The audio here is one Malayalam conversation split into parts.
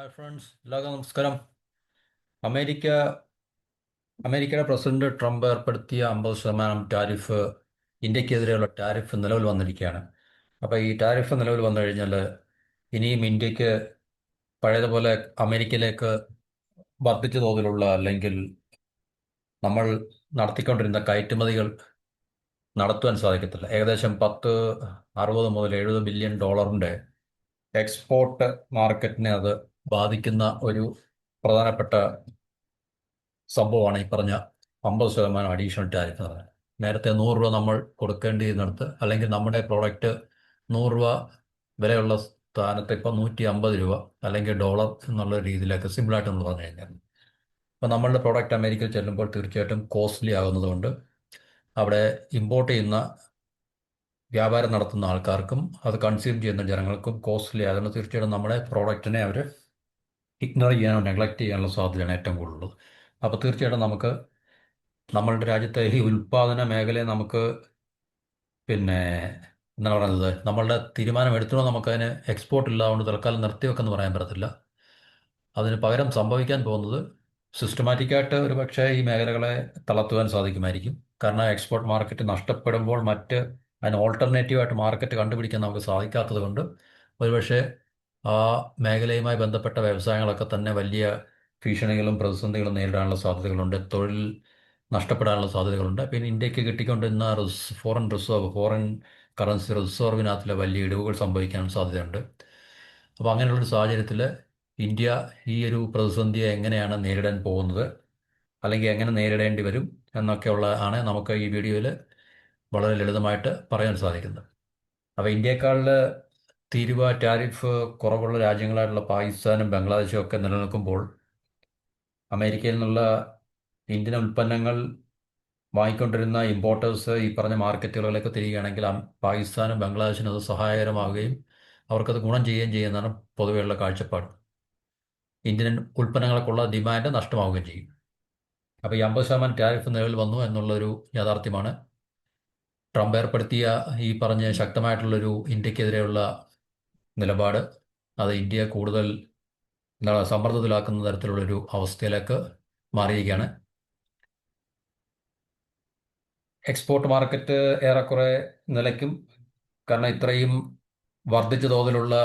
ഹായ് ഫ്രണ്ട്സ്, എല്ലാവർക്കും നമസ്കാരം. അമേരിക്ക അമേരിക്കയുടെ പ്രസിഡന്റ് ട്രംപ് ഏർപ്പെടുത്തിയ 50% ടാരിഫ്, ഇന്ത്യക്കെതിരെയുള്ള ടാരിഫ് നിലവിൽ വന്നിരിക്കുകയാണ്. അപ്പോൾ ഈ ടാരിഫ് നിലവിൽ വന്നു കഴിഞ്ഞാൽ ഇനിയും ഇന്ത്യക്ക് പഴയതുപോലെ അമേരിക്കയിലേക്ക് വർദ്ധിച്ച തോതിലുള്ള അല്ലെങ്കിൽ നമ്മൾ നടത്തിക്കൊണ്ടിരുന്ന കയറ്റുമതികൾ നടത്തുവാൻ സാധിക്കത്തില്ല. ഏകദേശം 60 മുതൽ 70 ബില്യൺ ഡോളറിന്റെ എക്സ്പോർട്ട് മാർക്കറ്റിനെ അത് ബാധിക്കുന്ന ഒരു പ്രധാനപ്പെട്ട സംഭവമാണ് ഈ പറഞ്ഞ 50% അഡീഷണൽ ടാരിഫ് എന്ന് പറയുന്നത്. നേരത്തെ 100 രൂപ നമ്മൾ കൊടുക്കേണ്ടിയിരുന്നിടത്ത്, അല്ലെങ്കിൽ നമ്മുടെ പ്രോഡക്റ്റ് 100 രൂപ വിലയുള്ള സ്ഥാനത്ത് ഇപ്പം 150 രൂപ അല്ലെങ്കിൽ ഡോളർ എന്നുള്ള രീതിയിലേക്ക് സിമ്പിളായിട്ട് എന്ന് പറഞ്ഞു കഴിഞ്ഞാൽ, അപ്പോൾ നമ്മളുടെ പ്രോഡക്റ്റ് അമേരിക്കയിൽ ചെല്ലുമ്പോൾ തീർച്ചയായിട്ടും കോസ്റ്റ്ലി ആകുന്നതുകൊണ്ട് അവിടെ ഇമ്പോർട്ട് ചെയ്യുന്ന വ്യാപാരം നടത്തുന്ന ആൾക്കാർക്കും അത് കൺസ്യൂം ചെയ്യുന്ന ജനങ്ങൾക്കും കോസ്റ്റ്ലി ആകുന്നത് തീർച്ചയായിട്ടും നമ്മുടെ പ്രോഡക്റ്റിനെ അവർ ഇഗ്നോർ ചെയ്യാനോ നെഗ്ലക്റ്റ് ചെയ്യാനുള്ള സാധ്യതയാണ് ഏറ്റവും കൂടുതലുള്ളത്. അപ്പോൾ തീർച്ചയായിട്ടും നമുക്ക് നമ്മളുടെ രാജ്യത്തെ ഈ ഉൽപ്പാദന മേഖലയെ നമുക്ക് പിന്നെ എന്താണ് പറയുന്നത്, നമ്മളുടെ തീരുമാനം എടുത്തോ നമുക്കതിന് എക്സ്പോർട്ട് ഇല്ലാതുകൊണ്ട് തൽക്കാലം നിർത്തിവെക്കെന്ന് പറയാൻ പറ്റത്തില്ല. അതിന് പകരം സംഭവിക്കാൻ പോകുന്നത് സിസ്റ്റമാറ്റിക്കായിട്ട് ഒരു പക്ഷേ ഈ മേഖലകളെ തളർത്തുവാൻ സാധിക്കുമായിരിക്കും. കാരണം എക്സ്പോർട്ട് മാർക്കറ്റ് നഷ്ടപ്പെടുമ്പോൾ അതിന് ഓൾട്ടർനേറ്റീവായിട്ട് മാർക്കറ്റ് കണ്ടുപിടിക്കാൻ നമുക്ക് സാധിക്കാത്തത് കൊണ്ട് ഒരുപക്ഷെ ആ മേഖലയുമായി ബന്ധപ്പെട്ട വ്യവസായങ്ങളൊക്കെ തന്നെ വലിയ ഭീഷണികളും പ്രതിസന്ധികളും നേരിടാനുള്ള സാധ്യതകളുണ്ട്. തൊഴിൽ നഷ്ടപ്പെടാനുള്ള സാധ്യതകളുണ്ട്. പിന്നെ ഇന്ത്യക്ക് കിട്ടിക്കൊണ്ടിരുന്ന ഫോറിൻ കറൻസി റിസർവിനകത്തിലെ വലിയ ഇടിവുകൾ സംഭവിക്കാൻ സാധ്യതയുണ്ട്. അപ്പോൾ അങ്ങനെയുള്ളൊരു സാഹചര്യത്തിൽ ഇന്ത്യ ഈ ഒരു പ്രതിസന്ധിയെ എങ്ങനെയാണ് നേരിടാൻ പോകുന്നത്, അല്ലെങ്കിൽ എങ്ങനെ നേരിടേണ്ടി വരും എന്നൊക്കെയുള്ള ആണ് നമുക്ക് ഈ വീഡിയോയിൽ വളരെ ലളിതമായിട്ട് പറയാൻ സാധിക്കുന്നത്. അപ്പോൾ ഇന്ത്യക്കാളിൽ തീരുവ ടാരിഫ് കുറവുള്ള രാജ്യങ്ങളായിട്ടുള്ള പാകിസ്ഥാനും ബംഗ്ലാദേശും ഒക്കെ നിലനിൽക്കുമ്പോൾ അമേരിക്കയിൽ നിന്നുള്ള ഇന്ത്യൻ ഉൽപ്പന്നങ്ങൾ വാങ്ങിക്കൊണ്ടിരുന്ന ഇമ്പോർട്ടേഴ്സ് ഈ പറഞ്ഞ മാർക്കറ്റുകളിലേക്ക് തിരികുകയാണെങ്കിൽ പാകിസ്ഥാനും ബംഗ്ലാദേശിനും അത് സഹായകരമാവുകയും അവർക്കത് ഗുണം ചെയ്യുകയും ചെയ്യുന്നതാണ് പൊതുവെയുള്ള കാഴ്ചപ്പാട്. ഇന്ത്യൻ ഉൽപ്പന്നങ്ങൾക്കുള്ള ഡിമാൻഡ് നഷ്ടമാവുകയും ചെയ്യും. അപ്പോൾ ഈ 50% ടാരിഫ് നിലവിൽ വന്നു എന്നുള്ളൊരു യാഥാർത്ഥ്യമാണ്. ട്രംപ് ഏർപ്പെടുത്തിയ ഈ പറഞ്ഞ ശക്തമായിട്ടുള്ളൊരു ഇന്ത്യക്കെതിരെയുള്ള നിലപാട് അത് ഇന്ത്യയെ കൂടുതൽ എന്താണ് സമ്മർദ്ദത്തിലാക്കുന്ന തരത്തിലുള്ളൊരു അവസ്ഥയിലേക്ക് മാറിയിരിക്കുകയാണ്. എക്സ്പോർട്ട് മാർക്കറ്റ് ഏറെക്കുറെ നിലയ്ക്കും. കാരണം ഇത്രയും വർദ്ധിച്ച തോതിലുള്ള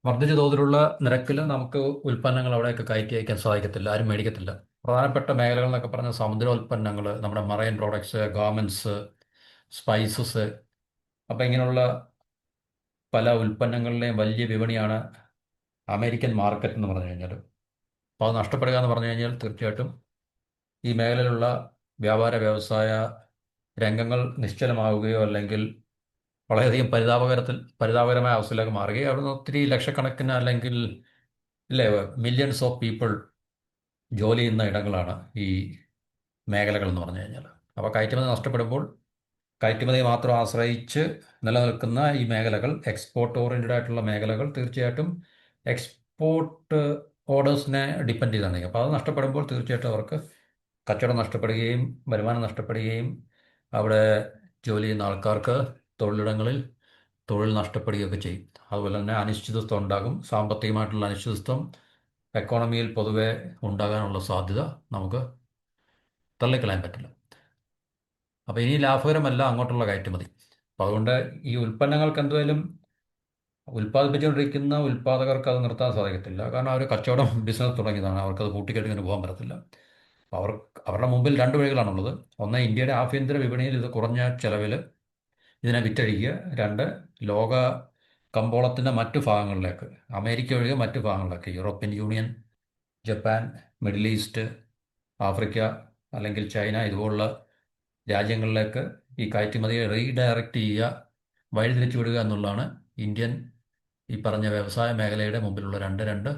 വർദ്ധിച്ച തോതിലുള്ള നിരക്കിൽ നമുക്ക് ഉൽപ്പന്നങ്ങൾ അവിടെയൊക്കെ കയറ്റി അയക്കാൻ സാധിക്കത്തില്ല, ആരും മേടിക്കത്തില്ല. പ്രധാനപ്പെട്ട മേഖലകൾ എന്നൊക്കെ പറഞ്ഞ സമുദ്രോൽപ്പന്നങ്ങൾ, നമ്മുടെ മറൈൻ പ്രോഡക്ട്സ്, ഗാർമെൻറ്റ്സ്, സ്പൈസസ്, അപ്പം ഇങ്ങനെയുള്ള പല ഉൽപ്പന്നങ്ങളുടെയും വലിയ വിപണിയാണ് അമേരിക്കൻ മാർക്കറ്റ് എന്ന് പറഞ്ഞു കഴിഞ്ഞാൽ. അപ്പോൾ അത് നഷ്ടപ്പെടുക എന്ന് പറഞ്ഞു കഴിഞ്ഞാൽ തീർച്ചയായിട്ടും ഈ മേഖലയിലുള്ള വ്യാപാര വ്യവസായ രംഗങ്ങൾ നിശ്ചലമാവുകയോ അല്ലെങ്കിൽ വളരെയധികം പരിതാപകരമായ അവസ്ഥയിലേക്ക് മാറുകയും അവിടുന്ന് ഒത്തിരി ലക്ഷക്കണക്കിന് അല്ലെങ്കിൽ ഇല്ലേ മില്യൺസ് ഓഫ് പീപ്പിൾ ജോലി ചെയ്യുന്ന ഇടങ്ങളാണ് ഈ മേഖലകൾ എന്ന് പറഞ്ഞു കഴിഞ്ഞാൽ. അപ്പോൾ കയറ്റുമതി നഷ്ടപ്പെടുമ്പോൾ കയറ്റുമതിയെ മാത്രം ആശ്രയിച്ച് നിലനിൽക്കുന്ന ഈ മേഖലകൾ, എക്സ്പോർട്ട് ഓറിയൻറ്റഡ് ആയിട്ടുള്ള മേഖലകൾ തീർച്ചയായിട്ടും എക്സ്പോർട്ട് ഓർഡേഴ്സിനെ ഡിപ്പെൻഡ് ചെയ്താണ്. അപ്പോൾ അത് നഷ്ടപ്പെടുമ്പോൾ തീർച്ചയായിട്ടും അവർക്ക് കച്ചവടം നഷ്ടപ്പെടുകയും വരുമാനം നഷ്ടപ്പെടുകയും അവിടെ ജോലി ചെയ്യുന്ന ആൾക്കാർക്ക് തൊഴിലിടങ്ങളിൽ തൊഴിൽ നഷ്ടപ്പെടുകയൊക്കെ ചെയ്യും. അതുപോലെ തന്നെ അനിശ്ചിതത്വം ഉണ്ടാകും. സാമ്പത്തികമായിട്ടുള്ള അനിശ്ചിതത്വം എക്കോണമിയിൽ പൊതുവെ ഉണ്ടാകാനുള്ള സാധ്യത നമുക്ക് തള്ളിക്കളയാൻ പറ്റില്ല. അപ്പോൾ ഇനി ലാഭകരമല്ല അങ്ങോട്ടുള്ള കയറ്റുമതി. അപ്പോൾ അതുകൊണ്ട് ഈ ഉൽപ്പന്നങ്ങൾക്ക് എന്തായാലും ഉൽപ്പാദിപ്പിച്ചുകൊണ്ടിരിക്കുന്ന ഉൽപ്പാദകർക്ക് അത് നിർത്താൻ സാധിക്കത്തില്ല. കാരണം അവർ കച്ചവടം ബിസിനസ് തുടങ്ങിയതാണ്, അവർക്കത് കൂട്ടിക്കെട്ടിങ്ങനെ പോകാൻ പറ്റത്തില്ല. അപ്പോൾ അവരുടെ മുമ്പിൽ രണ്ട് വഴികളാണുള്ളത്. ഒന്ന്, ഇന്ത്യയുടെ ആഭ്യന്തര വിപണിയിൽ ഇത് കുറഞ്ഞ ചെലവിൽ ഇതിനെ വിറ്റഴിക്കുക. രണ്ട്, ലോക കമ്പോളത്തിൻ്റെ മറ്റു ഭാഗങ്ങളിലേക്ക്, അമേരിക്ക ഒഴികെ മറ്റു ഭാഗങ്ങളിലേക്ക്, European union, Japan, middle east, Africa അല്ലെങ്കിൽ ചൈന ഇതുപോലുള്ള രാജ്യങ്ങളിലേക്ക് ഈ കയറ്റുമതിയെ റീഡയറക്റ്റ് ചെയ്യുക, വഴിതിരിച്ചു വിടുക എന്നുള്ളതാണ് ഇന്ത്യൻ ഈ പറഞ്ഞ വ്യവസായ മേഖലയുടെ മുമ്പിലുള്ള രണ്ട്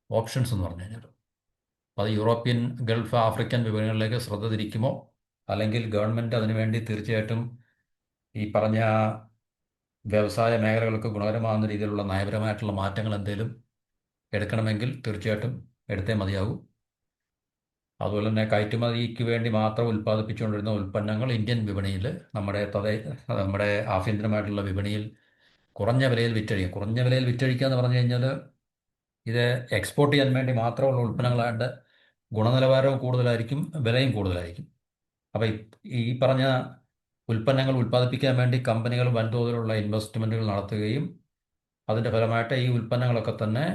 ഓപ്ഷൻസ് എന്ന് പറഞ്ഞു കഴിഞ്ഞാൽ. അപ്പോൾ അത് യൂറോപ്യൻ, ഗൾഫ്, ആഫ്രിക്കൻ വിപണികളിലേക്ക് ശ്രദ്ധ തിരിക്കുമോ, അല്ലെങ്കിൽ ഗവൺമെൻറ് അതിനുവേണ്ടി തീർച്ചയായിട്ടും ഈ പറഞ്ഞ വ്യവസായ മേഖലകൾക്ക് ഗുണകരമാകുന്ന രീതിയിലുള്ള നയപരമായിട്ടുള്ള മാറ്റങ്ങൾ എന്തെങ്കിലും എടുക്കണമെങ്കിൽ തീർച്ചയായിട്ടും എടുത്തേ മതിയാകൂ. അതുപോലെ തന്നെ കയറ്റുമതിക്ക് വേണ്ടി മാത്രം ഉൽപ്പാദിപ്പിച്ചുകൊണ്ടിരുന്ന ഉൽപ്പന്നങ്ങൾ ഇന്ത്യൻ വിപണിയിൽ നമ്മുടെ ആഭ്യന്തരമായിട്ടുള്ള വിപണിയിൽ കുറഞ്ഞ വിലയിൽ വിറ്റഴിക്കും. കുറഞ്ഞ വിലയിൽ വിറ്റഴിക്കുക എന്ന് പറഞ്ഞു കഴിഞ്ഞാൽ ഇത് എക്സ്പോർട്ട് ചെയ്യാൻ വേണ്ടി മാത്രമുള്ള ഉൽപ്പന്നങ്ങളായിട്ട് ഗുണനിലവാരവും കൂടുതലായിരിക്കും, വിലയും കൂടുതലായിരിക്കും. അപ്പോൾ ഈ പറഞ്ഞ ഉൽപ്പന്നങ്ങൾ ഉൽപ്പാദിപ്പിക്കാൻ വേണ്ടി കമ്പനികൾ വൻതോതിലുള്ള ഇൻവെസ്റ്റ്മെൻറ്റുകൾ നടത്തുകയും അതിൻ്റെ ഫലമായിട്ട് ഈ ഉൽപ്പന്നങ്ങളൊക്കെ തന്നെ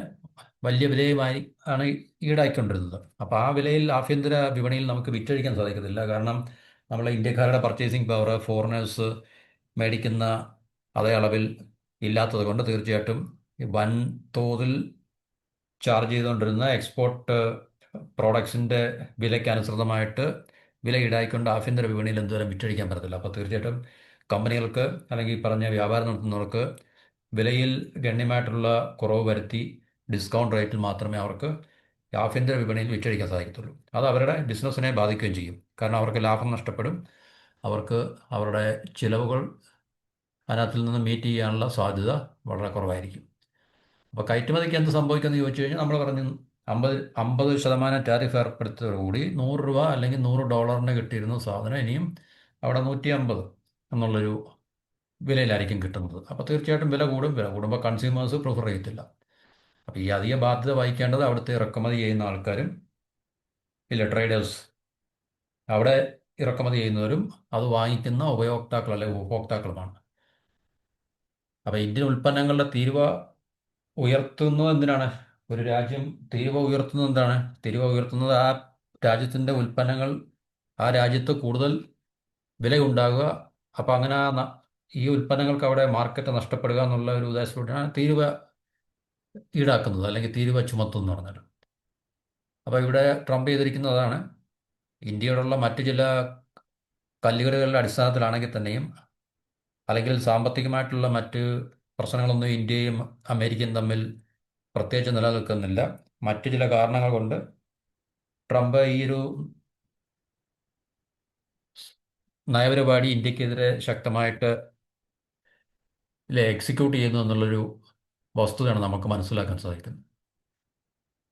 വലിയ വിലയുമായി ആണ് ഈടാക്കിക്കൊണ്ടിരുന്നത്. അപ്പോൾ ആ വിലയിൽ ആഭ്യന്തര വിപണിയിൽ നമുക്ക് വിറ്റഴിക്കാൻ സാധിക്കത്തില്ല. കാരണം നമ്മളെ ഇന്ത്യക്കാരുടെ പർച്ചേസിംഗ് പവർ ഫോറിനേഴ്സ് മേടിക്കുന്ന അതേ അളവിൽ ഇല്ലാത്തത് കൊണ്ട് തീർച്ചയായിട്ടും ഈ വൻതോതിൽ ചാർജ് ചെയ്തുകൊണ്ടിരുന്ന എക്സ്പോർട്ട് പ്രോഡക്ട്സിൻ്റെ വിലയ്ക്കനുസൃതമായിട്ട് വില ഈടാക്കിക്കൊണ്ട് ആഭ്യന്തര വിപണിയിൽ എന്തോരം വിറ്റഴിക്കാൻ പറ്റത്തില്ല. അപ്പോൾ തീർച്ചയായിട്ടും കമ്പനികൾക്ക് അല്ലെങ്കിൽ ഈ പറഞ്ഞ വ്യാപാരം നടത്തുന്നവർക്ക് വിലയിൽ ഗണ്യമായിട്ടുള്ള കുറവ് വരുത്തി ഡിസ്കൗണ്ട് റേറ്റിൽ മാത്രമേ അവർക്ക് ആഭ്യന്തര വിപണിയിൽ വിറ്റഴിക്കാൻ സാധിക്കത്തുള്ളൂ. അത് അവരുടെ ബിസിനസ്സിനെ ബാധിക്കുകയും ചെയ്യും. കാരണം അവർക്ക് ലാഭം നഷ്ടപ്പെടും, അവർക്ക് അവരുടെ ചിലവുകൾ അതിനകത്തിൽ നിന്ന് മീറ്റ് ചെയ്യാനുള്ള സാധ്യത വളരെ കുറവായിരിക്കും. അപ്പോൾ കയറ്റുമതിക്ക് എന്ത് സംഭവിക്കുമെന്ന് ചോദിച്ചു കഴിഞ്ഞാൽ നമ്മൾ പറഞ്ഞു 50% ടാരിഫ് ഏർപ്പെടുത്തിയതോടുകൂടി $100 അല്ലെങ്കിൽ $100 കിട്ടിയിരുന്ന സാധനം ഇനിയും അവിടെ 150 എന്നുള്ളൊരു വിലയിലായിരിക്കും കിട്ടുന്നത്. അപ്പോൾ തീർച്ചയായിട്ടും വില കൂടും. വില കൂടുമ്പോൾ കൺസ്യൂമേഴ്സ് പ്രിഫർ ചെയ്യത്തില്ല. അപ്പോൾ ഈ അധിക ബാധ്യത വഹിക്കേണ്ടത് അവിടുത്തെ ഇറക്കുമതി ചെയ്യുന്ന ആൾക്കാരും ഇല്ല ട്രേഡേഴ്സ്, അവിടെ ഇറക്കുമതി ചെയ്യുന്നവരും അത് വാങ്ങിക്കുന്ന ഉപയോക്താക്കൾ അല്ലെങ്കിൽ ഉപഭോക്താക്കളുമാണ്. അപ്പോൾ ഇന്ത്യൻ ഉൽപ്പന്നങ്ങളുടെ തീരുവ ഉയർത്തുന്നത് എന്തിനാണ്? ഒരു രാജ്യം തീരുവ ഉയർത്തുന്നത് എന്താണ്? തീരുവ ഉയർത്തുന്നത് ആ രാജ്യത്തിൻ്റെ ഉൽപ്പന്നങ്ങൾ ആ രാജ്യത്ത് കൂടുതൽ വിലയുണ്ടാകുക, അപ്പോൾ അങ്ങനെ ഈ ഉൽപ്പന്നങ്ങൾക്ക് അവിടെ മാർക്കറ്റ് നഷ്ടപ്പെടുക എന്നുള്ള ഒരു ഉദ്ദേശത്തോടെയാണ് തീരുവ ഈടാക്കുന്നത് അല്ലെങ്കിൽ തീരുവ ചുമത്തുമെന്ന് പറഞ്ഞാൽ. അപ്പോൾ ഇവിടെ ട്രംപ് ചെയ്തിരിക്കുന്നതാണ്. ഇന്ത്യയോടുള്ള മറ്റ് ചില കല്ലുകടികളുടെ അടിസ്ഥാനത്തിലാണെങ്കിൽ തന്നെയും അല്ലെങ്കിൽ സാമ്പത്തികമായിട്ടുള്ള മറ്റ് പ്രശ്നങ്ങളൊന്നും ഇന്ത്യയും അമേരിക്കയും തമ്മിൽ പ്രത്യേകിച്ച് നിലനിൽക്കുന്നില്ല. മറ്റു ചില കാരണങ്ങൾ കൊണ്ട് ട്രംപ് ഈ ഒരു നയപരിപാടി ഇന്ത്യക്കെതിരെ ശക്തമായിട്ട് എക്സിക്യൂട്ട് ചെയ്യുന്നു എന്നുള്ളൊരു വസ്തുതയാണ് നമുക്ക് മനസ്സിലാക്കാൻ സാധിക്കുന്നത്.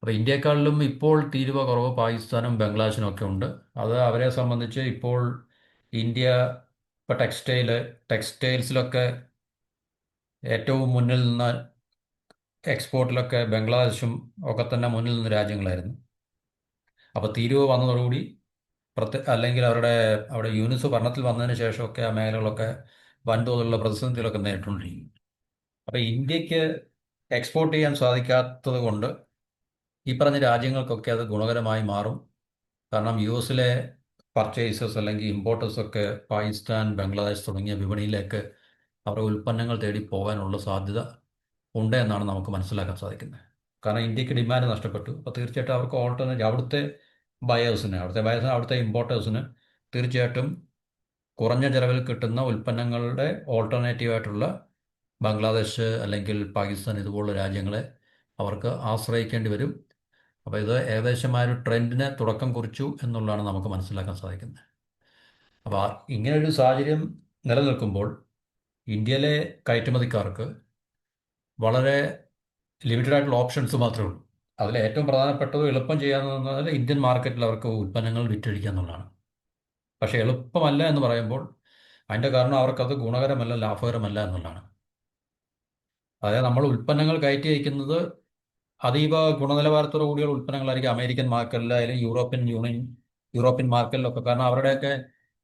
അപ്പോൾ ഇന്ത്യയെക്കാളിലും ഇപ്പോൾ തീരുവ കുറവ് പാകിസ്ഥാനും ബംഗ്ലാദേശിനും ഒക്കെ ഉണ്ട്. അത് അവരെ സംബന്ധിച്ച് ഇപ്പോൾ ഇന്ത്യ ഇപ്പോൾ ടെക്സ്റ്റൈൽസിലൊക്കെ ഏറ്റവും മുന്നിൽ നിന്ന് എക്സ്പോർട്ടിലൊക്കെ ബംഗ്ലാദേശും ഒക്കെ തന്നെ മുന്നിൽ നിന്ന് രാജ്യങ്ങളായിരുന്നു. അപ്പോൾ തീരുവ വന്നതോടുകൂടി അല്ലെങ്കിൽ അവിടെ യൂനിസ് ഭരണത്തിൽ വന്നതിന് ശേഷമൊക്കെ ആ മേഖലകളൊക്കെ വൻതോതിലുള്ള പ്രതിസന്ധികളൊക്കെ നേരിട്ടുകൊണ്ടിരിക്കും. അപ്പോൾ ഇന്ത്യക്ക് എക്സ്പോർട്ട് ചെയ്യാൻ സാധിക്കാത്തത് കൊണ്ട് ഈ പറഞ്ഞ രാജ്യങ്ങൾക്കൊക്കെ അത് ഗുണകരമായി മാറും. കാരണം US പർച്ചേസേഴ്സ് അല്ലെങ്കിൽ ഇമ്പോർട്ടേഴ്സൊക്കെ പാകിസ്ഥാൻ, ബംഗ്ലാദേശ് തുടങ്ങിയ വിപണിയിലേക്ക് അവരുടെ ഉൽപ്പന്നങ്ങൾ തേടി പോകാനുള്ള സാധ്യത ഉണ്ട് എന്നാണ് നമുക്ക് മനസ്സിലാക്കാൻ സാധിക്കുന്നത്. കാരണം ഇന്ത്യക്ക് ഡിമാൻഡ് നഷ്ടപ്പെട്ടു. അപ്പോൾ തീർച്ചയായിട്ടും അവർക്ക് അവിടുത്തെ ബയേഴ്സിന് അവിടുത്തെ ഇമ്പോർട്ടേഴ്സിന് തീർച്ചയായിട്ടും കുറഞ്ഞ ചിലവിൽ കിട്ടുന്ന ഉൽപ്പന്നങ്ങളുടെ ഓൾട്ടർനേറ്റീവായിട്ടുള്ള ബംഗ്ലാദേശ് അല്ലെങ്കിൽ പാകിസ്ഥാൻ ഇതുപോലുള്ള രാജ്യങ്ങളെ അവർക്ക് ആശ്രയിക്കേണ്ടി വരും. അപ്പോൾ ഇത് ഏകദേശം ആ ഒരു ട്രെൻഡിന് തുടക്കം കുറിച്ചു എന്നുള്ളതാണ് നമുക്ക് മനസ്സിലാക്കാൻ സാധിക്കുന്നത്. അപ്പോൾ ഇങ്ങനൊരു സാഹചര്യം നിലനിൽക്കുമ്പോൾ ഇന്ത്യയിലെ കയറ്റുമതിക്കാർക്ക് വളരെ ലിമിറ്റഡ് ആയിട്ടുള്ള ഓപ്ഷൻസ് മാത്രമേ ഉള്ളൂ. അതിൽ ഏറ്റവും പ്രധാനപ്പെട്ടത് എളുപ്പം ചെയ്യാമെന്ന് പറഞ്ഞാൽ ഇന്ത്യൻ മാർക്കറ്റിൽ അവർക്ക് ഉൽപ്പന്നങ്ങൾ വിറ്റഴിക്കുക എന്നുള്ളതാണ്. പക്ഷേ എളുപ്പമല്ല എന്ന് പറയുമ്പോൾ അതിൻ്റെ കാരണം അവർക്കത് ഗുണകരമല്ല, ലാഭകരമല്ല എന്നുള്ളതാണ്. അതായത് നമ്മൾ ഉൽപ്പന്നങ്ങൾ കയറ്റി അയക്കുന്നത് അതീവ ഗുണനിലവാരത്തോടു കൂടിയുള്ള ഉൽപ്പന്നങ്ങളായിരിക്കും അമേരിക്കൻ മാർക്കറ്റിൽ അല്ലെങ്കിൽ യൂറോപ്യൻ മാർക്കറ്റിലൊക്കെ. കാരണം അവരുടെയൊക്കെ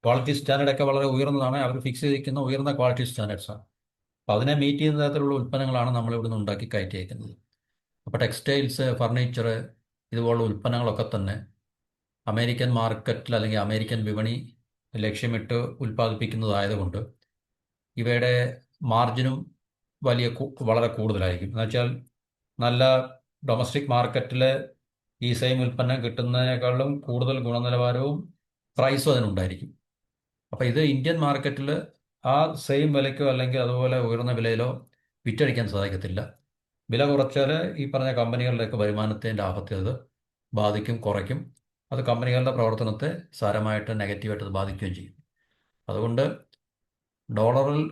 ക്വാളിറ്റി സ്റ്റാൻഡേർഡൊക്കെ വളരെ ഉയർന്നതാണ്. അവർ ഫിക്സ് ചെയ്തിരിക്കുന്ന ഉയർന്ന ക്വാളിറ്റി സ്റ്റാൻഡേർഡ്സാണ്. അപ്പോൾ അതിനെ മീറ്റ് ചെയ്യുന്ന തരത്തിലുള്ള ഉൽപ്പന്നങ്ങളാണ് നമ്മൾ ഇവിടുന്ന് ഉണ്ടാക്കി കയറ്റി അയക്കുന്നത്. അപ്പോൾ ടെക്സ്റ്റൈൽസ്, ഫർണിച്ചർ ഇതുപോലുള്ള ഉൽപ്പന്നങ്ങളൊക്കെ തന്നെ അമേരിക്കൻ മാർക്കറ്റിൽ അല്ലെങ്കിൽ അമേരിക്കൻ വിപണി ലക്ഷ്യമിട്ട് ഉൽപ്പാദിപ്പിക്കുന്നതായതുകൊണ്ട് ഇവയുടെ മാർജിനും വളരെ കൂടുതലായിരിക്കും. എന്നുവെച്ചാൽ നല്ല ഡൊമസ്റ്റിക് മാർക്കറ്റിൽ ഈ സെയിം ഉൽപ്പന്നം കിട്ടുന്നതിനേക്കാളും കൂടുതൽ ഗുണനിലവാരവും പ്രൈസും അതിനുണ്ടായിരിക്കും. അപ്പോൾ ഇത് ഇന്ത്യൻ മാർക്കറ്റിൽ ആ സെയിം വിലയ്ക്കോ അല്ലെങ്കിൽ അതുപോലെ ഉയർന്ന വിലയിലോ വിറ്റഴിക്കാൻ സാധിക്കത്തില്ല. വില കുറച്ചാൽ ഈ പറഞ്ഞ കമ്പനികളുടെയൊക്കെ വരുമാനത്തെ, ലാഭത്തെ അത് കുറയ്ക്കും. അത് കമ്പനികളുടെ പ്രവർത്തനത്തെ സാരമായിട്ട് നെഗറ്റീവായിട്ട് അത് ബാധിക്കുകയും ചെയ്യും. അതുകൊണ്ട് ഡോളറിൽ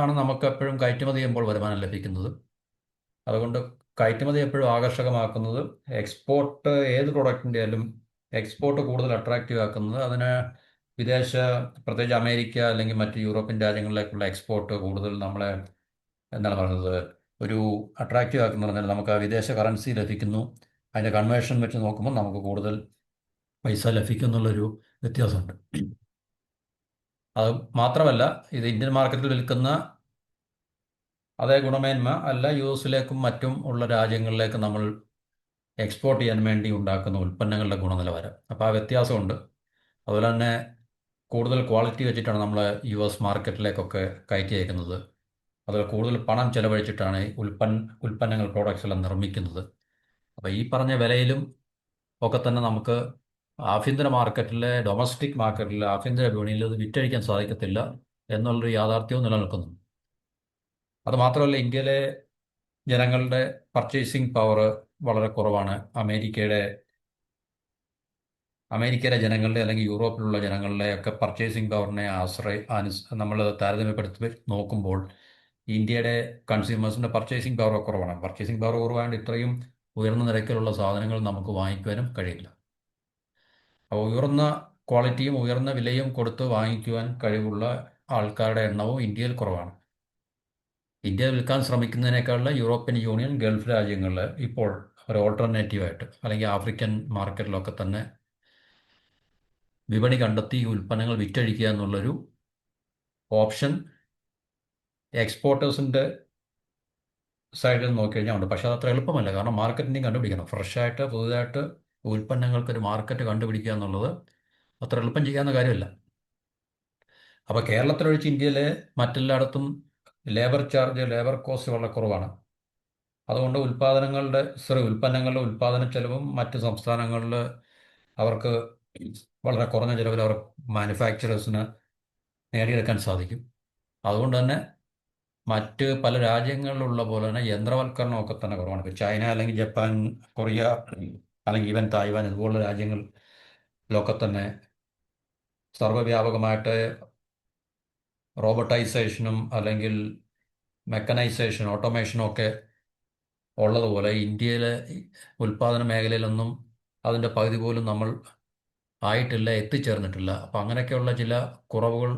ആണ് നമുക്ക് എപ്പോഴും കയറ്റുമതി ചെയ്യുമ്പോൾ വരുമാനം ലഭിക്കുന്നത്. അതുകൊണ്ട് കയറ്റുമതി എപ്പോഴും ആകർഷകമാക്കുന്നത് എക്സ്പോർട്ട് ഏത് പ്രൊഡക്റ്റിൻ്റെ ആയാലും എക്സ്പോർട്ട് കൂടുതൽ അട്രാക്റ്റീവ് ആക്കുന്നത് അതിന് വിദേശ, പ്രത്യേകിച്ച് അമേരിക്ക അല്ലെങ്കിൽ മറ്റ് യൂറോപ്യൻ രാജ്യങ്ങളിലേക്കുള്ള എക്സ്പോർട്ട് കൂടുതൽ നമ്മളെ എന്താണ് പറയുന്നത് ഒരു അട്രാക്റ്റീവ് ആക്കുന്ന പറഞ്ഞാൽ നമുക്ക് ആ വിദേശ കറൻസി ലഭിക്കുന്നു. അതിൻ്റെ കൺവേർഷൻ വെച്ച് നോക്കുമ്പോൾ നമുക്ക് കൂടുതൽ പൈസ ലഭിക്കും എന്നുള്ളൊരു വ്യത്യാസമുണ്ട്. അത് മാത്രമല്ല, ഇത് ഇന്ത്യൻ മാർക്കറ്റിൽ വിൽക്കുന്ന അതേ ഗുണമേന്മ അല്ല യു എസിലേക്കും മറ്റും ഉള്ള രാജ്യങ്ങളിലേക്ക് നമ്മൾ എക്സ്പോർട്ട് ചെയ്യാൻ വേണ്ടി ഉണ്ടാക്കുന്ന ഉൽപ്പന്നങ്ങളുടെ ഗുണനിലവാരം. അപ്പോൾ ആ വ്യത്യാസമുണ്ട്. അതുപോലെ തന്നെ കൂടുതൽ ക്വാളിറ്റി വെച്ചിട്ടാണ് നമ്മൾ യു എസ് മാർക്കറ്റിലേക്കൊക്കെ കയറ്റി അയക്കുന്നത്. അതിൽ കൂടുതൽ പണം ചെലവഴിച്ചിട്ടാണ് ഈ ഉൽപ്പന്നങ്ങൾ, പ്രോഡക്ട്സ് എല്ലാം നിർമ്മിക്കുന്നത്. അപ്പോൾ ഈ പറഞ്ഞ വിലയിലും ഒക്കെ തന്നെ നമുക്ക് ആഭ്യന്തര മാർക്കറ്റിലെ, ഡൊമസ്റ്റിക് മാർക്കറ്റിലെ, ആഭ്യന്തര വിപണിയിൽ ഇത് വിറ്റഴിക്കാൻ സാധിക്കത്തില്ല എന്നുള്ളൊരു യാഥാർത്ഥ്യവും നിലനിൽക്കുന്നു. അത് മാത്രമല്ല, ഇന്ത്യയിലെ ജനങ്ങളുടെ പർച്ചേസിംഗ് പവർ വളരെ കുറവാണ്. അമേരിക്കയിലെ ജനങ്ങളുടെ അല്ലെങ്കിൽ യൂറോപ്പിലുള്ള ജനങ്ങളുടെ ഒക്കെ പർച്ചേസിംഗ് പവറിനെ നമ്മൾ താരതമ്യപ്പെടുത്തി നോക്കുമ്പോൾ ഇന്ത്യയുടെ കൺസ്യൂമേഴ്സിൻ്റെ പർച്ചേസിംഗ് പവർ കുറവാണ്. പർച്ചേസിംഗ് പവർ കുറവായതുകൊണ്ട് ഇത്രയും ഉയർന്ന നിരക്കിലുള്ള സാധനങ്ങൾ നമുക്ക് വാങ്ങിക്കുവാനും കഴിയില്ല. അപ്പോൾ ഉയർന്ന ക്വാളിറ്റിയും ഉയർന്ന വിലയും കൊടുത്ത് വാങ്ങിക്കുവാൻ കഴിവുള്ള ആൾക്കാരുടെ എണ്ണവും ഇന്ത്യയിൽ കുറവാണ്. ഇന്ത്യ വിൽക്കാൻ ശ്രമിക്കുന്നതിനേക്കാളും യൂറോപ്യൻ യൂണിയൻ, ഗൾഫ് രാജ്യങ്ങളിൽ ഇപ്പോൾ ഒരു ഓൾട്ടർനേറ്റീവായിട്ട് അല്ലെങ്കിൽ ആഫ്രിക്കൻ മാർക്കറ്റിലൊക്കെ തന്നെ വിപണി കണ്ടെത്തി ഈ ഉൽപ്പന്നങ്ങൾ വിറ്റഴിക്കുക എന്നുള്ളൊരു ഓപ്ഷൻ എക്സ്പോർട്ടേഴ്സിൻ്റെ സൈഡിൽ നോക്കിക്കഴിഞ്ഞാൽ ഉണ്ട്. പക്ഷേ അത് അത്ര എളുപ്പമല്ല. കാരണം മാർക്കറ്റിനെയും കണ്ടുപിടിക്കണം. ഫ്രഷായിട്ട് പുതുതായിട്ട് ഉൽപ്പന്നങ്ങൾക്കൊരു മാർക്കറ്റ് കണ്ടുപിടിക്കുക എന്നുള്ളത് അത്ര എളുപ്പം ചെയ്യാവുന്ന കാര്യമല്ല. അപ്പോൾ കേരളത്തിലൊഴിച്ച് ഇന്ത്യയിലെ മറ്റെല്ലായിടത്തും ലേബർ കോസ്റ്റ് വളരെ കുറവാണ്. അതുകൊണ്ട് ഉൽപ്പന്നങ്ങളുടെ ഉൽപ്പാദന ചെലവും മറ്റ് സംസ്ഥാനങ്ങളിൽ അവർക്ക് വളരെ കുറഞ്ഞ ചിലവിൽ അവർ മാനുഫാക്ചറേഴ്സിന് നേടിയെടുക്കാൻ സാധിക്കും. അതുകൊണ്ട് തന്നെ മറ്റ് പല രാജ്യങ്ങളിലുള്ള പോലെ തന്നെ യന്ത്രവൽക്കരണമൊക്കെ തന്നെ കുറവാണ്. ഇപ്പോൾ ചൈന അല്ലെങ്കിൽ ജപ്പാൻ, കൊറിയ അല്ലെങ്കിൽ ഈവൻ തായ്വാൻ ഇതുപോലുള്ള രാജ്യങ്ങളിലൊക്കെ തന്നെ സർവ്വവ്യാപകമായിട്ട് റോബോട്ടൈസേഷനും അല്ലെങ്കിൽ മെക്കനൈസേഷൻ, ഓട്ടോമേഷനും ഒക്കെ ഉള്ളതുപോലെ ഇന്ത്യയിലെ ഉൽപ്പാദന മേഖലയിലൊന്നും അതിൻ്റെ പകുതി പോലും നമ്മൾ ആയിട്ടില്ല, എത്തിച്ചേർന്നിട്ടില്ല. അപ്പോൾ അങ്ങനെയൊക്കെയുള്ള ചില കുറവുകൾ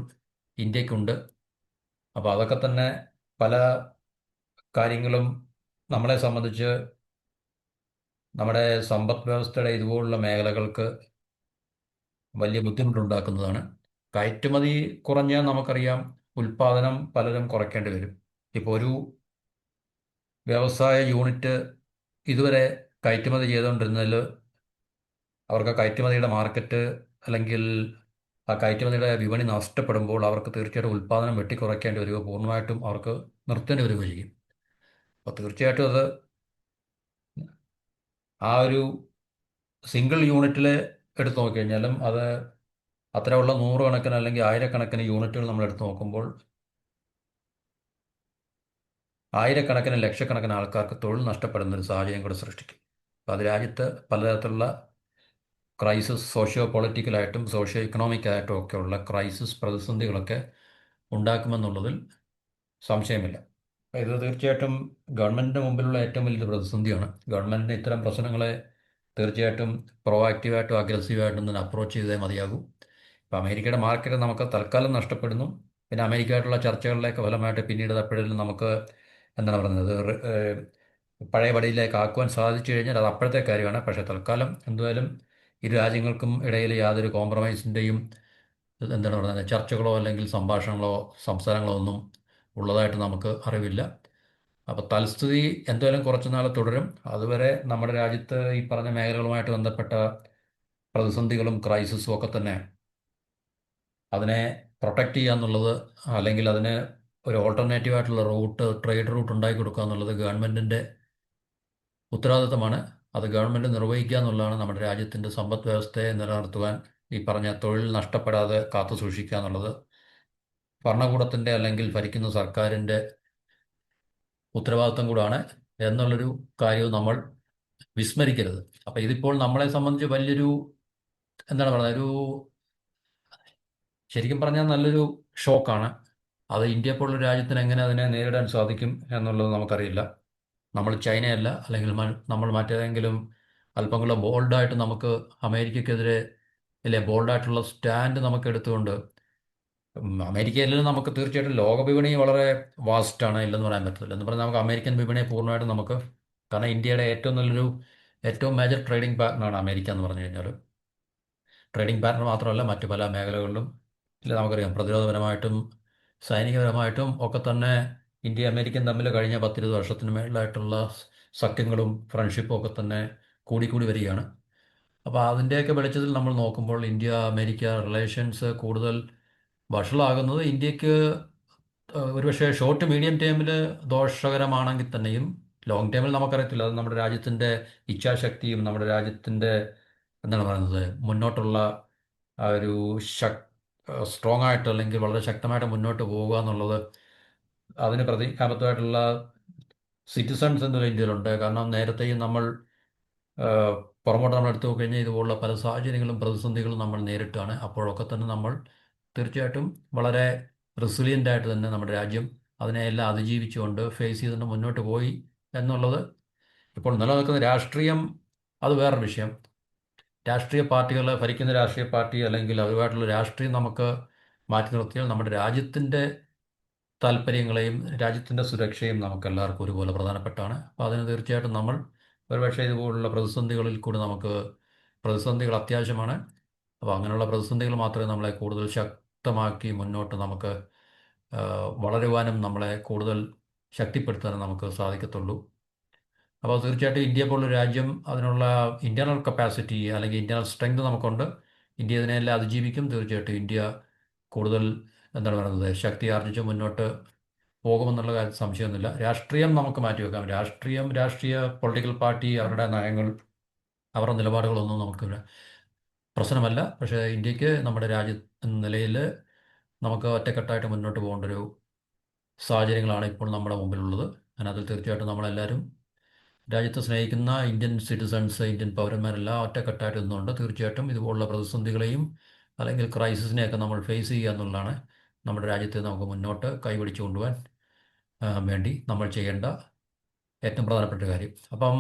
ഇന്ത്യക്കുണ്ട്. അപ്പോൾ അതൊക്കെ തന്നെ പല കാര്യങ്ങളും നമ്മളെ സംബന്ധിച്ച് നമ്മുടെ സമ്പദ് വ്യവസ്ഥയുടെ ഇതുപോലുള്ള മേഖലകൾക്ക് വലിയ ബുദ്ധിമുട്ടുണ്ടാക്കുന്നതാണ്. കയറ്റുമതി കുറഞ്ഞാൽ നമുക്കറിയാം ഉൽപ്പാദനം പലരും കുറയ്ക്കേണ്ടി വരും. ഇപ്പോൾ ഒരു വ്യവസായ യൂണിറ്റ് ഇതുവരെ കയറ്റുമതി ചെയ്തുകൊണ്ടിരുന്നതിൽ അവർക്ക് കയറ്റുമതിയുടെ മാർക്കറ്റ് അല്ലെങ്കിൽ ആ കയറ്റുമതിയുടെ വിപണി നഷ്ടപ്പെടുമ്പോൾ അവർക്ക് തീർച്ചയായിട്ടും ഉൽപ്പാദനം വെട്ടിക്കുറയ്ക്കേണ്ടി വരിക, പൂർണ്ണമായിട്ടും അവർക്ക് നിർത്തേണ്ടി വരികയും ചെയ്യും. അപ്പോൾ തീർച്ചയായിട്ടും അത് ആ ഒരു സിംഗിൾ യൂണിറ്റിൽ എടുത്തു നോക്കിക്കഴിഞ്ഞാലും അത് അത്തരമുള്ള നൂറുകണക്കിന് അല്ലെങ്കിൽ ആയിരക്കണക്കിന് യൂണിറ്റുകൾ നമ്മൾ എടുത്തു നോക്കുമ്പോൾ ആയിരക്കണക്കിന് ലക്ഷക്കണക്കിന് ആൾക്കാർക്ക് തൊഴിൽ നഷ്ടപ്പെടുന്ന ഒരു സാഹചര്യം കൂടെ സൃഷ്ടിക്കും. അപ്പോൾ അത് രാജ്യത്ത് പലതരത്തിലുള്ള ക്രൈസിസ്, സോഷ്യോ പൊളിറ്റിക്കലായിട്ടും സോഷ്യോ ഇക്കണോമിക്കായിട്ടും ഒക്കെയുള്ള ക്രൈസിസ്, പ്രതിസന്ധികളൊക്കെ ഉണ്ടാക്കുമെന്നുള്ളതിൽ സംശയമില്ല. അപ്പോൾ ഇത് തീർച്ചയായിട്ടും ഗവൺമെൻറ്റിൻ്റെ മുമ്പിലുള്ള ഏറ്റവും വലിയൊരു പ്രതിസന്ധിയാണ്. ഗവൺമെൻറ്റിന് ഇത്തരം പ്രശ്നങ്ങളെ തീർച്ചയായിട്ടും പ്രൊആക്റ്റീവായിട്ടും അഗ്രസീവായിട്ടും തന്നെ അപ്രോച്ച് ചെയ്തേ മതിയാകൂ. ഇപ്പോൾ അമേരിക്കയുടെ മാർക്കറ്റ് നമുക്ക് തൽക്കാലം നഷ്ടപ്പെടുന്നു. പിന്നെ അമേരിക്കയായിട്ടുള്ള ചർച്ചകളിലേക്ക് ഫലമായിട്ട് പിന്നീട് എപ്പോഴെങ്കിലും നമുക്ക് എന്താണ് പറയുന്നത് പഴയ പടിയിലേക്ക് ആക്കുവാൻ സാധിച്ചു കഴിഞ്ഞാൽ അത് അപ്പോഴത്തെ കാര്യമാണ്. പക്ഷേ തൽക്കാലം എന്തായാലും ഇരു രാജ്യങ്ങൾക്കും ഇടയിൽ യാതൊരു കോംപ്രമൈസിൻ്റെയും എന്താണ് പറയുന്നത് ചർച്ചകളോ അല്ലെങ്കിൽ സംഭാഷണങ്ങളോ സംസാരങ്ങളോ ഒന്നും ഉള്ളതായിട്ട് നമുക്ക് അറിവില്ല. അപ്പോൾ തൽസ്ഥിതി എന്തായാലും കുറച്ചു നാൾ തുടരും. അതുവരെ നമ്മുടെ രാജ്യത്ത് ഈ പറഞ്ഞ മേഖലകളുമായിട്ട് ബന്ധപ്പെട്ട പ്രതിസന്ധികളും ക്രൈസിസും ഒക്കെ തന്നെ അതിനെ പ്രൊട്ടക്റ്റ് ചെയ്യുക എന്നുള്ളത്, അല്ലെങ്കിൽ അതിന് ഒരു ഓൾട്ടർനേറ്റീവായിട്ടുള്ള ട്രേഡ് റൂട്ട് ഉണ്ടാക്കി കൊടുക്കുക എന്നുള്ളത് ഗവൺമെൻറ്റിൻ്റെ ഉത്തരവാദിത്തമാണ്. അത് ഗവൺമെൻറ് നിർവഹിക്കുക എന്നുള്ളതാണ് നമ്മുടെ രാജ്യത്തിൻ്റെ സമ്പദ് വ്യവസ്ഥയെ നിലനിർത്തുവാൻ, ഈ പറഞ്ഞ തൊഴിൽ നഷ്ടപ്പെടാതെ കാത്തു സൂക്ഷിക്കുക എന്നുള്ളത് ഭരണകൂടത്തിൻ്റെ അല്ലെങ്കിൽ ഭരിക്കുന്ന സർക്കാരിൻ്റെ ഉത്തരവാദിത്തം കൂടാണ് എന്നുള്ളൊരു കാര്യവും നമ്മൾ വിസ്മരിക്കരുത്. അപ്പോൾ ഇതിപ്പോൾ നമ്മളെ സംബന്ധിച്ച് വലിയൊരു എന്താണ് പറയുക, ശരിക്കും പറഞ്ഞാൽ നല്ലൊരു ഷോക്കാണ്. അത് ഇന്ത്യ പോലുള്ള രാജ്യത്തിന് എങ്ങനെ അതിനെ നേരിടാൻ സാധിക്കും എന്നുള്ളത് നമുക്കറിയില്ല. നമ്മൾ ചൈനയല്ല, അല്ലെങ്കിൽ നമ്മൾ മറ്റേതെങ്കിലും അല്പം കൂടെ ബോൾഡായിട്ട് നമുക്ക് അമേരിക്കക്കെതിരെ അല്ലെ ബോൾഡായിട്ടുള്ള സ്റ്റാൻഡ് നമുക്ക് എടുത്തുകൊണ്ട് അമേരിക്കയിൽ നമുക്ക് തീർച്ചയായിട്ടും ലോക വിപണി വളരെ വാസ്റ്റാണ്, ഇല്ലെന്ന് പറയാൻ പറ്റില്ല. എന്ന് പറഞ്ഞാൽ നമുക്ക് അമേരിക്കൻ വിപണിയെ പൂർണ്ണമായിട്ടും നമുക്ക്, കാരണം ഇന്ത്യയുടെ ഏറ്റവും നല്ലൊരു ഏറ്റവും മേജർ ട്രേഡിംഗ് പാർട്ണറാണ് അമേരിക്ക എന്ന് പറഞ്ഞു കഴിഞ്ഞാൽ. ട്രേഡിംഗ് പാർട്ണർ മാത്രമല്ല, മറ്റു പല മേഖലകളിലും ഇല്ല, നമുക്കറിയാം പ്രതിരോധപരമായിട്ടും സൈനികപരമായിട്ടും ഒക്കെ തന്നെ ഇന്ത്യ അമേരിക്കൻ തമ്മിൽ കഴിഞ്ഞ 10-20 വർഷത്തിന് മേളിലായിട്ടുള്ള സഖ്യങ്ങളും ഫ്രണ്ട്ഷിപ്പും ഒക്കെ തന്നെ കൂടിക്കൂടി വരികയാണ്. അപ്പോൾ അതിൻ്റെയൊക്കെ വെളിച്ചത്തിൽ നമ്മൾ നോക്കുമ്പോൾ ഇന്ത്യ അമേരിക്ക റിലേഷൻസ് കൂടുതൽ വഷളാകുന്നത് ഇന്ത്യക്ക് ഒരുപക്ഷെ ഷോർട്ട് മീഡിയം ടേമിൽ ദോഷകരമാണെങ്കിൽ തന്നെയും ലോങ് ടേമിൽ നമുക്കറിയത്തില്ല. അത് നമ്മുടെ രാജ്യത്തിൻ്റെ ഇച്ഛാശക്തിയും നമ്മുടെ രാജ്യത്തിൻ്റെ എന്താണ് പറയുന്നത് മുന്നോട്ടുള്ള ആ ഒരു സ്ട്രോങ് ആയിട്ട് അല്ലെങ്കിൽ വളരെ ശക്തമായിട്ട് മുന്നോട്ട് പോവുക എന്നുള്ളത് അതിന് പ്രതിജ്ഞാബദ്ധമായിട്ടുള്ള സിറ്റിസൺസ് എന്നുള്ള ഇന്ത്യയിലുണ്ട്. കാരണം നേരത്തെയും നമ്മൾ ആ, പുറമോട്ട് നമ്മൾ എടുത്തു നോക്കിക്കഴിഞ്ഞാൽ ഇതുപോലുള്ള പല സാഹചര്യങ്ങളും പ്രതിസന്ധികളും നമ്മൾ നേരിട്ടാണ്. അപ്പോഴൊക്കെ തന്നെ നമ്മൾ തീർച്ചയായിട്ടും വളരെ റെസിലിയൻ്റ് ആയിട്ട് തന്നെ നമ്മുടെ രാജ്യം അതിനെയെല്ലാം അതിജീവിച്ചുകൊണ്ട് ഫേസ് ചെയ്തുകൊണ്ട് മുന്നോട്ട് പോയി എന്നുള്ളത്. ഇപ്പോൾ നിലനിൽക്കുന്ന രാഷ്ട്രീയം അത് വേറൊരു വിഷയം. രാഷ്ട്രീയ പാർട്ടികൾ, ഭരിക്കുന്ന രാഷ്ട്രീയ പാർട്ടി അല്ലെങ്കിൽ അവരുമായിട്ടുള്ള രാഷ്ട്രീയം നമുക്ക് മാറ്റി നിർത്തിയാൽ നമ്മുടെ രാജ്യത്തിൻ്റെ താല്പര്യങ്ങളെയും രാജ്യത്തിൻ്റെ സുരക്ഷയും നമുക്ക് എല്ലാവർക്കും ഒരുപോലെ പ്രധാനപ്പെട്ടാണ്. അപ്പോൾ അതിന് തീർച്ചയായിട്ടും നമ്മൾ ഒരുപക്ഷെ ഇതുപോലുള്ള പ്രതിസന്ധികളിൽ കൂടി നമുക്ക് പ്രതിസന്ധികൾ അത്യാവശ്യമാണ്. അപ്പോൾ അങ്ങനെയുള്ള പ്രതിസന്ധികൾ മാത്രമേ നമ്മളെ കൂടുതൽ ശക്തമാക്കി മുന്നോട്ട് നമുക്ക് വളരുവാനും നമ്മളെ കൂടുതൽ ശക്തിപ്പെടുത്താനും നമുക്ക് സാധിക്കത്തുള്ളൂ. അപ്പോൾ തീർച്ചയായിട്ടും ഇന്ത്യ പോലുള്ള രാജ്യം അതിനുള്ള ഇൻറ്റേർണൽ കപ്പാസിറ്റി അല്ലെങ്കിൽ ഇൻറ്റേർണൽ സ്ട്രെങ്ത് നമുക്കുണ്ട്. ഇന്ത്യ ഇതിനെല്ലാം അതിജീവിക്കും. തീർച്ചയായിട്ടും ഇന്ത്യ കൂടുതൽ എന്താണ് പറയുന്നത് ശക്തി ആർജിച്ച് മുന്നോട്ട് പോകുമെന്നുള്ള കാര്യത്തിൽ സംശയമൊന്നുമില്ല. രാഷ്ട്രീയം നമുക്ക് മാറ്റിവെക്കാം. രാഷ്ട്രീയ പൊളിറ്റിക്കൽ പാർട്ടി അവരുടെ നയങ്ങൾ അവരുടെ നിലപാടുകളൊന്നും നമുക്ക് പ്രശ്നമല്ല. പക്ഷേ ഇന്ത്യക്ക് നമ്മുടെ രാജ്യ എന്ന നിലയിൽ നമുക്ക് ഒറ്റക്കെട്ടായിട്ട് മുന്നോട്ട് പോകേണ്ട ഒരു സാഹചര്യങ്ങളാണ് ഇപ്പോൾ നമ്മുടെ മുമ്പിലുള്ളത്. അതിനകത്ത് തീർച്ചയായിട്ടും നമ്മളെല്ലാവരും രാജ്യത്തെ സ്നേഹിക്കുന്ന ഇന്ത്യൻ സിറ്റിസൺസ്, ഇന്ത്യൻ പൗരന്മാരെല്ലാം ഒറ്റക്കെട്ടായിട്ട് നിന്നുകൊണ്ട് തീർച്ചയായിട്ടും ഇതുപോലുള്ള പ്രതിസന്ധികളെയും അല്ലെങ്കിൽ ക്രൈസിസിനെയൊക്കെ നമ്മൾ ഫേസ് ചെയ്യുക എന്നുള്ളതാണ് നമ്മുടെ രാജ്യത്തെ നമുക്ക് മുന്നോട്ട് കൈപിടിച്ചു കൊണ്ടുപോകാൻ വേണ്ടി നമ്മൾ ചെയ്യേണ്ട ഏറ്റവും പ്രധാനപ്പെട്ട കാര്യം. അപ്പം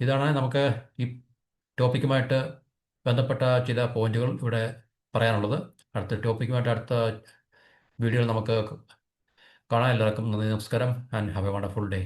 ഇതാണ് നമുക്ക് ഈ ടോപ്പിക്കുമായിട്ട് ബന്ധപ്പെട്ട ചില പോയിന്റുകൾ ഇവിടെ പറയാനുള്ളത്. അടുത്ത ടോപ്പിക്കുമായിട്ട് അടുത്ത വീഡിയോയിൽ നമുക്ക് കാണാം. എല്ലാവർക്കും നന്ദി, നമസ്കാരം, and have A wonderful day.